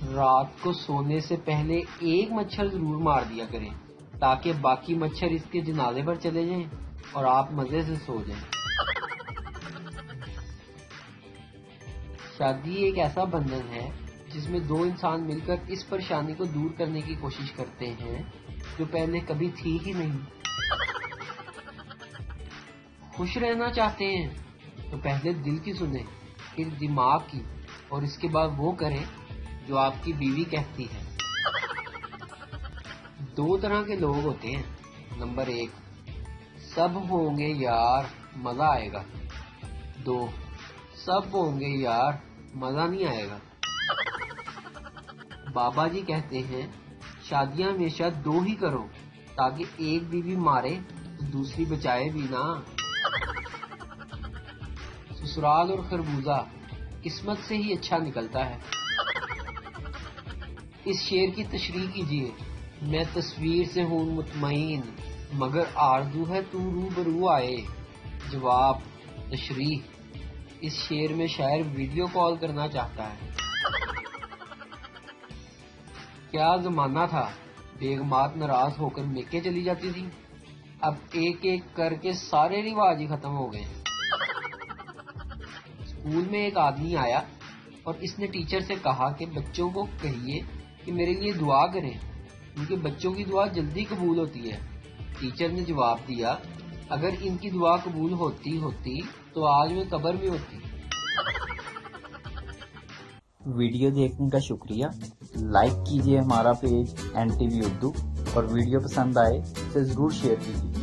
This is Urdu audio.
رات کو سونے سے پہلے ایک مچھر ضرور مار دیا کریں تاکہ باقی مچھر اس کے جنازے پر چلے جائیں اور آپ مزے سے سو جائیں۔ شادی ایک ایسا بندھن ہے جس میں دو انسان مل کر اس پریشانی کو دور کرنے کی کوشش کرتے ہیں جو پہلے کبھی تھی ہی نہیں۔ خوش رہنا چاہتے ہیں تو پہلے دل کی سنیں، پھر دماغ کی، اور اس کے بعد وہ کریں جو آپ کی بیوی کہتی ہے۔ دو طرح کے لوگ ہوتے ہیں۔ نمبر 1، سب ہوں گے یار مزہ آئے گا۔ 2، سب ہوں گے یار مزہ نہیں آئے گا۔ بابا جی کہتے ہیں شادیاں ہمیشہ 2 ہی کرو تاکہ ایک بیوی مارے تو دوسری بچائے بھی نہ۔ سسرال اور خربوزہ قسمت سے ہی اچھا نکلتا ہے۔ اس شعر کی تشریح کیجیے۔ میں تصویر سے ہوں مطمئن مگر آرزو ہے تو روبرو آئے۔ جواب، تشریح، اس شعر میں شاعر ویڈیو کال کرنا چاہتا ہے۔ کیا زمانہ تھا، بیگمات ناراض ہو کر میکے چلی جاتی تھی، اب ایک ایک کر کے سارے رواج ہی ختم ہو گئے۔ اسکول میں ایک آدمی آیا اور اس نے ٹیچر سے کہا کہ بچوں کو کہیے کہ میرے لیے دعا کریں کیونکہ بچوں کی دعا جلدی قبول ہوتی ہے۔ ٹیچر نے جواب دیا، اگر ان کی دعا قبول ہوتی تو آج میں قبر میں ہوتی۔ ویڈیو دیکھنے کا شکریہ۔ لائک کیجیے ہمارا پیج NTV اردو، اور ویڈیو پسند آئے تو ضرور شیئر کیجیے۔